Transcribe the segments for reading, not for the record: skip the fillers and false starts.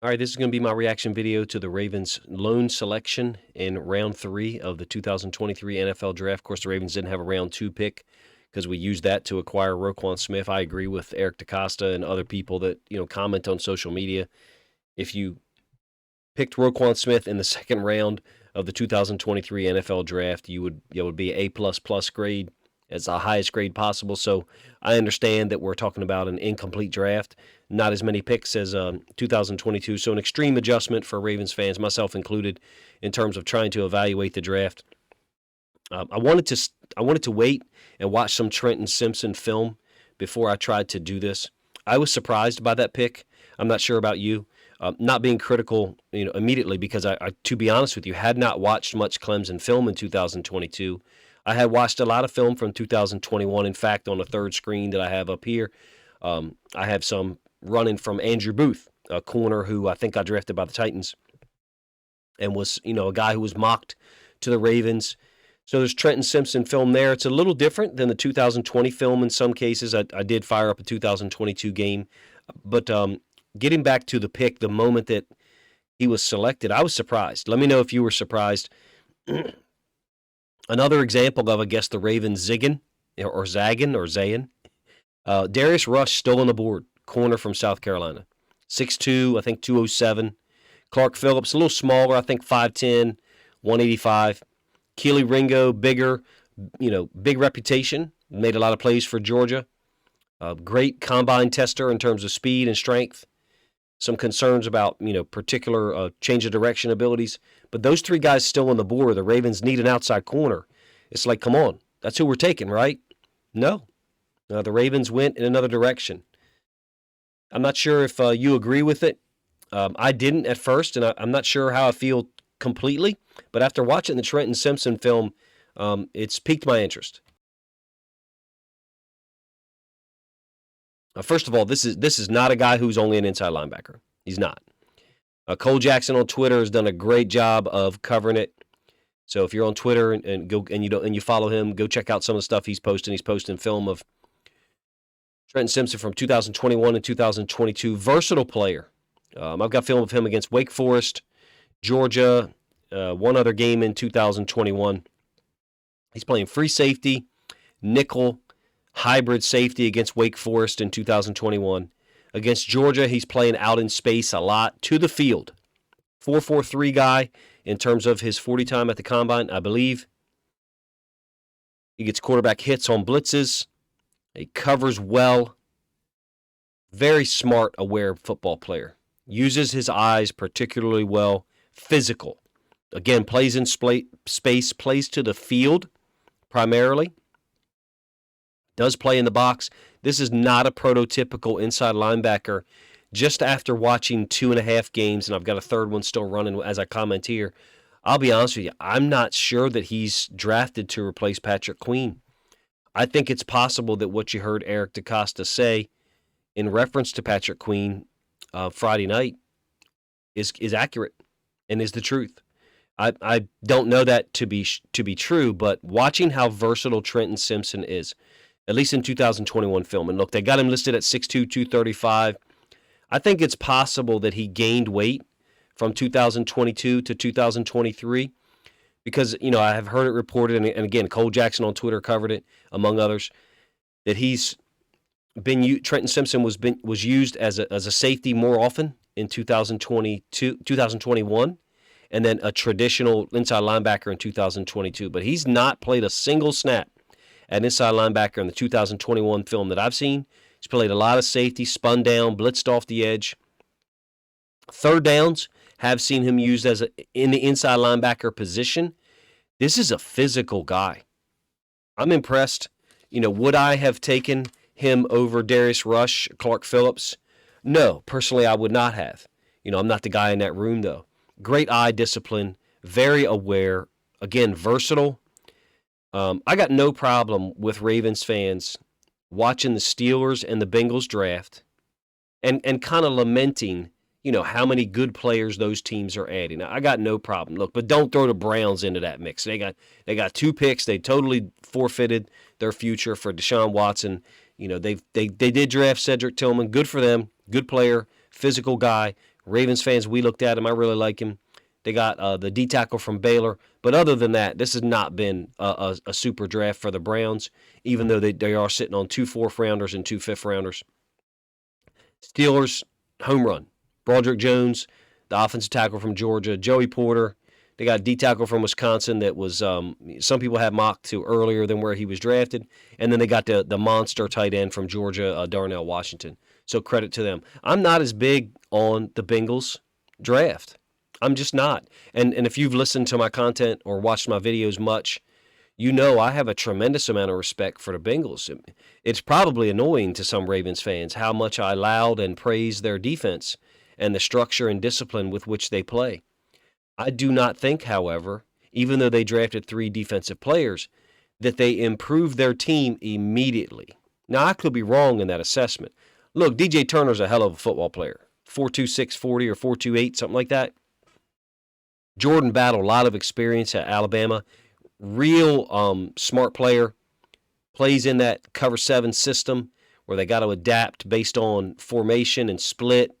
All right, this is going to be my reaction video to the Ravens' lone selection in round 3 of the 2023 NFL Draft. Of course, the Ravens didn't have a round 2 pick because we used that to acquire Roquan Smith. I agree with Eric DeCosta and other people that comment on social media. If you picked Roquan Smith in the second round of the 2023 NFL Draft, it would be an A++ grade. It's the highest grade possible. So I understand that we're talking about an incomplete draft, not as many picks as 2022. So an extreme adjustment for Ravens fans, myself included, in terms of trying to evaluate the draft. I wanted to wait and watch some Trenton Simpson film before I tried to do this. I was surprised by that pick. I'm not sure about you. Not being critical, immediately, because I, to be honest with you, had not watched much Clemson film in 2022. I had watched a lot of film from 2021. In fact, on the third screen that I have up here, I have some running from Andrew Booth, a corner who I think got drafted by the Titans and was, a guy who was mocked to the Ravens. So there's Trenton Simpson film there. It's a little different than the 2020 film in some cases. I did fire up a 2022 game. But getting back to the pick, the moment that he was selected, I was surprised. Let me know if you were surprised. Another example of, I guess, the Ravens zigging or Zayying. Darius Rush still on the board, corner from South Carolina. 6'2", I think 207. Clark Phillips, a little smaller, I think 5'10", 185. Keely Ringo, bigger, big reputation. Made a lot of plays for Georgia. Great combine tester in terms of speed and strength. Some concerns about, particular change of direction abilities. But those three guys still on the board. The Ravens need an outside corner. It's like, come on, that's who we're taking, right? No. The Ravens went in another direction. I'm not sure if you agree with it. I didn't at first, and I'm not sure how I feel completely. But after watching the Trenton Simpson film, it's piqued my interest. First of all, this is not a guy who's only an inside linebacker. He's not. Cole Jackson on Twitter has done a great job of covering it. So if you're on Twitter and you follow him, go check out some of the stuff he's posting. He's posting film of Trenton Simpson from 2021 and 2022. Versatile player. I've got film of him against Wake Forest, Georgia, one other game in 2021. He's playing free safety, nickel, hybrid safety against Wake Forest in 2021. Against Georgia, he's playing out in space a lot, to the field. 4.43 guy in terms of his 40 time at the combine, I believe. He gets quarterback hits on blitzes. He covers well. Very smart, aware football player. Uses his eyes particularly well. Physical. Again, plays in space, plays to the field primarily. Does play in the box. This is not a prototypical inside linebacker. Just after watching 2.5 games, and I've got a third one still running as I comment here, I'll be honest with you, I'm not sure that he's drafted to replace Patrick Queen. I think it's possible that what you heard Eric DeCosta say in reference to Patrick Queen Friday night is accurate and is the truth. I don't know that to be true, but watching how versatile Trenton Simpson is, at least in 2021 film. And look, they got him listed at 6'2", 235. I think it's possible that he gained weight from 2022 to 2023 because, I have heard it reported, and again, Cole Jackson on Twitter covered it, among others, that Trenton Simpson was used as a safety more often in 2021, and then a traditional inside linebacker in 2022. But he's not played a single snap at inside linebacker in the 2021 film that I've seen. He's played a lot of safety, spun down, blitzed off the edge. Third downs, have seen him used in the inside linebacker position. This is a physical guy. I'm impressed. Would I have taken him over Darius Rush, Clark Phillips? No, personally I would not have. I'm not the guy in that room, though. Great eye discipline, very aware, again, versatile. I got no problem with Ravens fans watching the Steelers and the Bengals draft and kind of lamenting, how many good players those teams are adding. I got no problem. Look, but don't throw the Browns into that mix. They got 2 picks. They totally forfeited their future for Deshaun Watson. They did draft Cedric Tillman. Good for them. Good player. physical guy. Ravens fans, we looked at him. I really like him. They got the D tackle from Baylor. But other than that, this has not been a super draft for the Browns, even though they are sitting on 2 4th-rounders and 2 5th-rounders. Steelers, home run. Broderick Jones, the offensive tackle from Georgia. Joey Porter. They got a D tackle from Wisconsin that was some people had mocked to earlier than where he was drafted. And then they got the monster tight end from Georgia, Darnell Washington. So credit to them. I'm not as big on the Bengals draft. I'm just not. And if you've listened to my content or watched my videos much, you know I have a tremendous amount of respect for the Bengals. It's probably annoying to some Ravens fans how much I laud and praise their defense and the structure and discipline with which they play. I do not think, however, even though they drafted 3 defensive players, that they improved their team immediately. Now, I could be wrong in that assessment. Look, DJ Turner's a hell of a football player. 4.26 40 or 4.28, something like that. Jordan Battle, a lot of experience at Alabama. Real smart player. Plays in that cover 7 system where they got to adapt based on formation and split,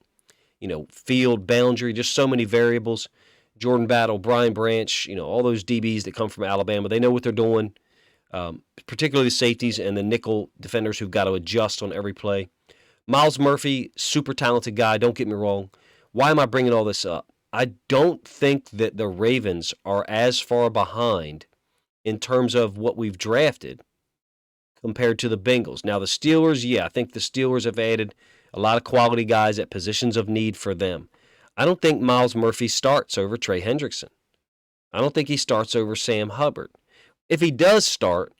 field boundary, just so many variables. Jordan Battle, Brian Branch, all those DBs that come from Alabama, they know what they're doing, particularly the safeties and the nickel defenders who've got to adjust on every play. Miles Murphy, super talented guy, don't get me wrong. Why am I bringing all this up? I don't think that the Ravens are as far behind in terms of what we've drafted compared to the Bengals. Now, the Steelers, I think the Steelers have added a lot of quality guys at positions of need for them. I don't think Miles Murphy starts over Trey Hendrickson. I don't think he starts over Sam Hubbard. If he does start,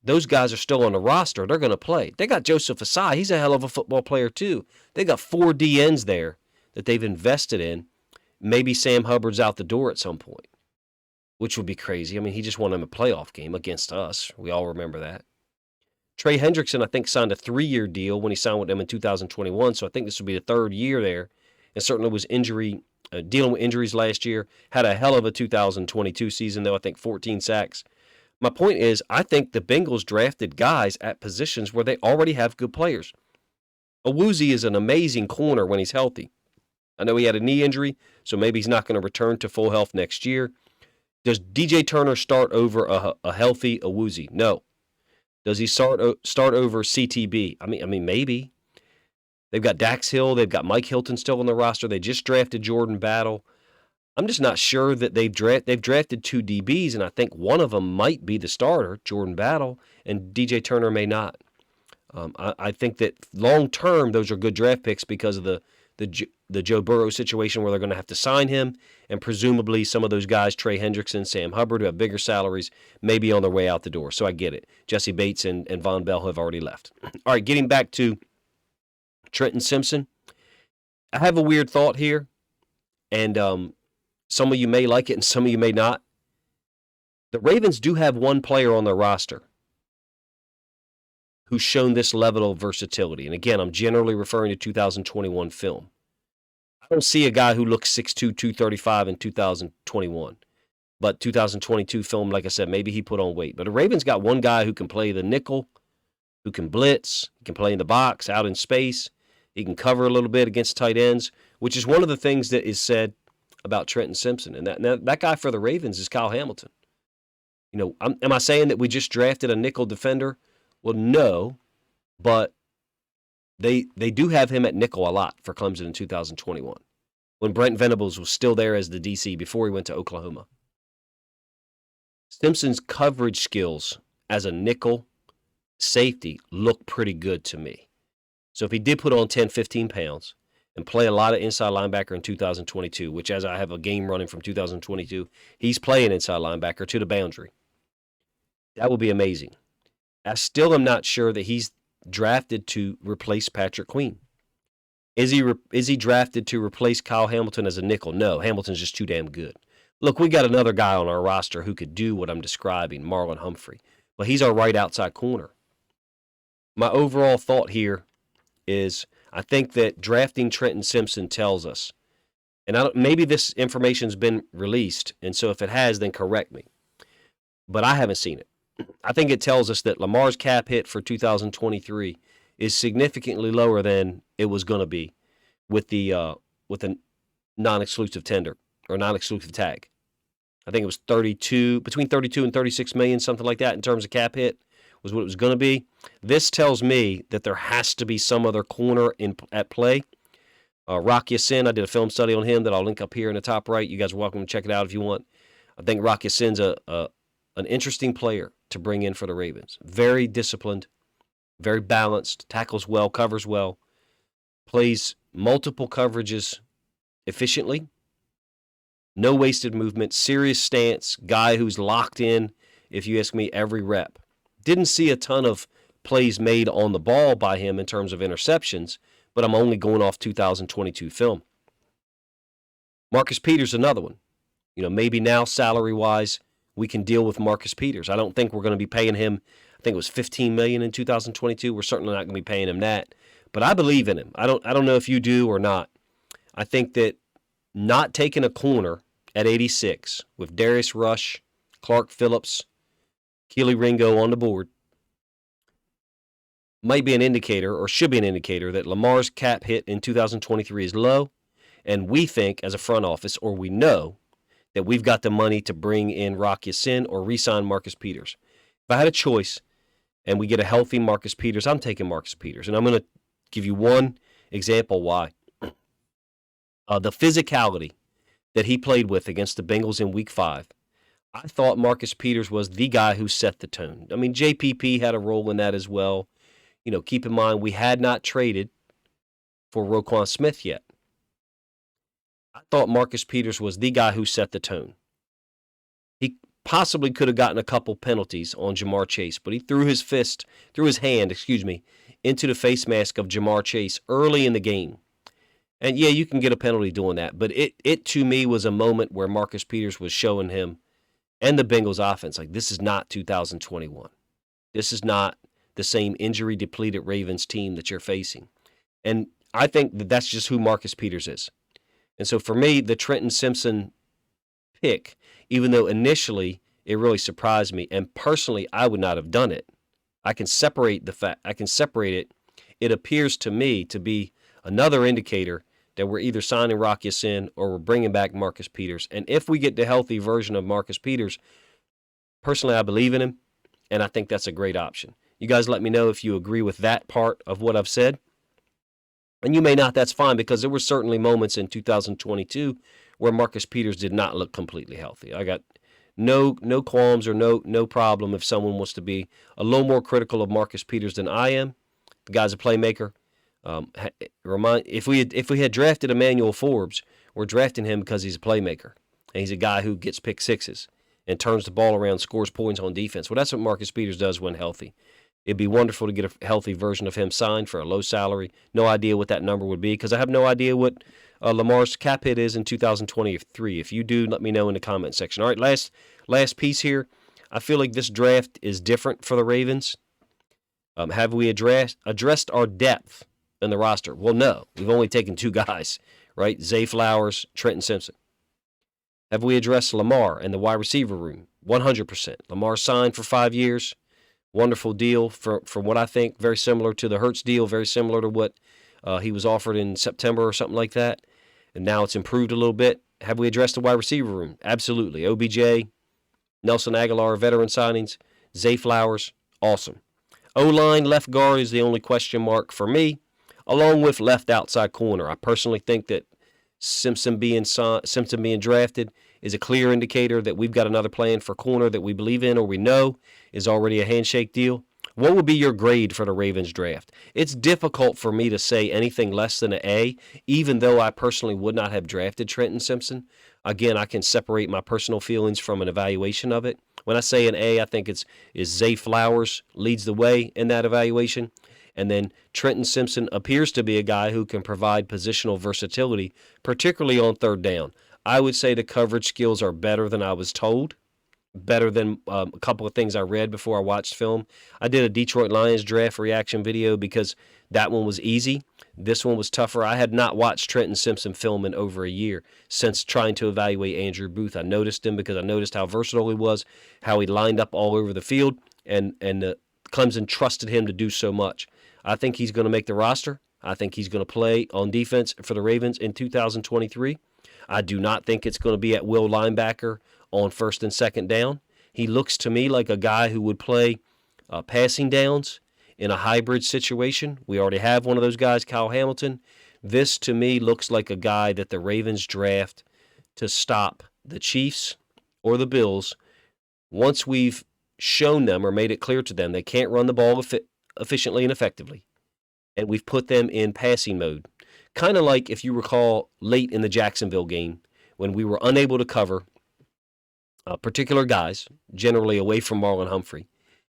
those guys are still on the roster. They're going to play. They got Joseph Asai. He's a hell of a football player, too. They got 4 DNs there that they've invested in. Maybe Sam Hubbard's out the door at some point, which would be crazy. I mean, he just won him a playoff game against us. We all remember that. Trey Hendrickson, I think, signed a 3-year deal when he signed with them in 2021, so I think this will be the 3rd year there. And certainly was dealing with injuries last year. Had a hell of a 2022 season, though. I think 14 sacks. My point is, I think the Bengals drafted guys at positions where they already have good players. Awuzie is an amazing corner when he's healthy. I know he had a knee injury, so maybe he's not going to return to full health next year. Does DJ Turner start over a healthy Awuzie? No. Does he start over CTB? I mean, maybe. They've got Dax Hill. They've got Mike Hilton still on the roster. They just drafted Jordan Battle. I'm just not sure that they've drafted 2 DBs, and I think one of them might be the starter, Jordan Battle, and DJ Turner may not. I think that long-term, those are good draft picks because of the Joe Burrow situation where they're going to have to sign him, and presumably some of those guys, Trey Hendrickson, Sam Hubbard, who have bigger salaries, may be on their way out the door. So I get it. Jesse Bates and Von Bell have already left. All right, getting back to Trenton Simpson. I have a weird thought here, and some of you may like it and some of you may not. The Ravens do have one player on their roster who's shown this level of versatility. And again, I'm generally referring to 2021 film. I don't see a guy who looks 6'2", 235 in 2021. But 2022 film, like I said, maybe he put on weight. But the Ravens got one guy who can play the nickel, who can blitz, he can play in the box, out in space. He can cover a little bit against tight ends, which is one of the things that is said about Trenton Simpson. And that guy for the Ravens is Kyle Hamilton. Am I saying that we just drafted a nickel defender? Well, no, but they do have him at nickel a lot for Clemson in 2021 when Brent Venables was still there as the DC before he went to Oklahoma. Simpson's coverage skills as a nickel safety look pretty good to me. So if he did put on 10, 15 pounds and play a lot of inside linebacker in 2022, which as I have a game running from 2022, he's playing inside linebacker to the boundary. That would be amazing. I still am not sure that he's drafted to replace Patrick Queen. Is he drafted to replace Kyle Hamilton as a nickel? No, Hamilton's just too damn good. Look, we got another guy on our roster who could do what I'm describing, Marlon Humphrey. But he's our right outside corner. My overall thought here is I think that drafting Trenton Simpson tells us, and maybe this information's been released, and so if it has, then correct me. But I haven't seen it. I think it tells us that Lamar's cap hit for 2023 is significantly lower than it was going to be. with the non-exclusive tender or non-exclusive tag. I think it was between 32 and 36 million, something like that in terms of cap hit was what it was going to be. This tells me that there has to be some other corner at play. Rock Ya-Sin, I did a film study on him that I'll link up here in the top right. You guys are welcome to check it out if you want. I think Rock Ya-Sin's an interesting player to bring in for the Ravens. Very disciplined, very balanced, tackles well, covers well, plays multiple coverages efficiently. No wasted movement, serious stance, guy who's locked in, if you ask me, every rep. Didn't see a ton of plays made on the ball by him in terms of interceptions, but I'm only going off 2022 film. Marcus Peters, another one. Maybe now salary-wise, we can deal with Marcus Peters. I don't think we're going to be paying him, I think it was $15 million in 2022. We're certainly not going to be paying him that, but I believe in him. I don't know if you do or not. I think that not taking a corner at 86 with Darius Rush, Clark Phillips, Keely Ringo on the board might be an indicator, or should be an indicator, that Lamar's cap hit in 2023 is low, and we think as a front office, or we know, that we've got the money to bring in Rock Ya-Sin or re-sign Marcus Peters. If I had a choice and we get a healthy Marcus Peters, I'm taking Marcus Peters, and I'm going to give you one example why. The physicality that he played with against the Bengals in Week 5, I thought Marcus Peters was the guy who set the tone. I mean, JPP had a role in that as well. Keep in mind, we had not traded for Roquan Smith yet. I thought Marcus Peters was the guy who set the tone. He possibly could have gotten a couple penalties on Jamar Chase, but he threw his hand, into the face mask of Jamar Chase early in the game. And yeah, you can get a penalty doing that, but it to me was a moment where Marcus Peters was showing him and the Bengals offense, like, this is not 2021. This is not the same injury-depleted Ravens team that you're facing. And I think that that's just who Marcus Peters is. And so for me, the Trenton Simpson pick, even though initially it really surprised me, and personally I would not have done it, I can separate it. It appears to me to be another indicator that we're either signing Rock Ya-Sin or we're bringing back Marcus Peters. And if we get the healthy version of Marcus Peters, personally I believe in him, and I think that's a great option. You guys let me know if you agree with that part of what I've said. And you may not, that's fine, because there were certainly moments in 2022 where Marcus Peters did not look completely healthy. I got no qualms or no problem if someone wants to be a little more critical of Marcus Peters than I am. The guy's a playmaker. If we had drafted Emmanuel Forbes, we're drafting him because he's a playmaker, and he's a guy who gets pick sixes and turns the ball around, scores points on defense. Well, that's what Marcus Peters does when healthy. It'd be wonderful to get a healthy version of him signed for a low salary. No idea what that number would be, because I have no idea what Lamar's cap hit is in 2023. If you do, let me know in the comment section. All right, last piece here. I feel like this draft is different for the Ravens. Have we addressed our depth in the roster? Well, no. We've only taken two guys, right? Zay Flowers, Trenton Simpson. Have we addressed Lamar and the wide receiver room? 100%. Lamar signed for 5 years. Wonderful deal from what I think, very similar to the Hurts deal, very similar to what he was offered in September or something like that. And now it's improved a little bit. Have we addressed the wide receiver room? Absolutely. OBJ, Nelson Aguilar, veteran signings, Zay Flowers, awesome. O-line, left guard is the only question mark for me, along with left outside corner. I personally think that Simpson being drafted is a clear indicator that we've got another plan for corner that we believe in or we know is already a handshake deal. What would be your grade for the Ravens draft? It's difficult for me to say anything less than an A, even though I personally would not have drafted Trenton Simpson. Again, I can separate my personal feelings from an evaluation of it. When I say an A, I think it's Zay Flowers leads the way in that evaluation. And then Trenton Simpson appears to be a guy who can provide positional versatility, particularly on third down. I would say the coverage skills are better than I was told, better than a couple of things I read before I watched film. I did a Detroit Lions draft reaction video because that one was easy. This one was tougher. I had not watched Trenton Simpson film in over a year since trying to evaluate Andrew Booth. I noticed him because I noticed how versatile he was, how he lined up all over the field, and Clemson trusted him to do so much. I think he's going to make the roster. I think he's going to play on defense for the Ravens in 2023. I do not think it's going to be at will linebacker on first and second down. He looks to me like a guy who would play passing downs in a hybrid situation. We already have one of those guys, Kyle Hamilton. This, to me, looks like a guy that the Ravens draft to stop the Chiefs or the Bills once we've shown them or made it clear to them they can't run the ball efficiently and effectively, and we've put them in passing mode. Kind of like, if you recall, late in the Jacksonville game when we were unable to cover particular guys, generally away from Marlon Humphrey,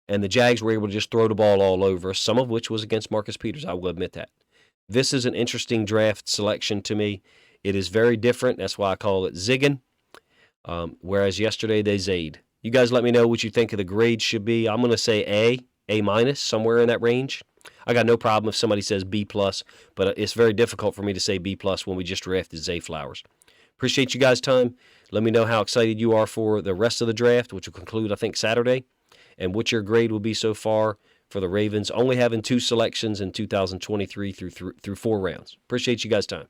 and the Jags were able to just throw the ball all over, some of which was against Marcus Peters. I will admit that. This is an interesting draft selection to me. It is very different. That's why I call it zigging, whereas yesterday they zayyed. You guys let me know what you think of the grade should be. I'm going to say A-, somewhere in that range. I got no problem if somebody says B+, but it's very difficult for me to say B+ when we just drafted Zay Flowers. Appreciate you guys' time. Let me know how excited you are for the rest of the draft, which will conclude, I think, Saturday, and what your grade will be so far for the Ravens, only having 2 selections in 2023 through 4 rounds. Appreciate you guys' time.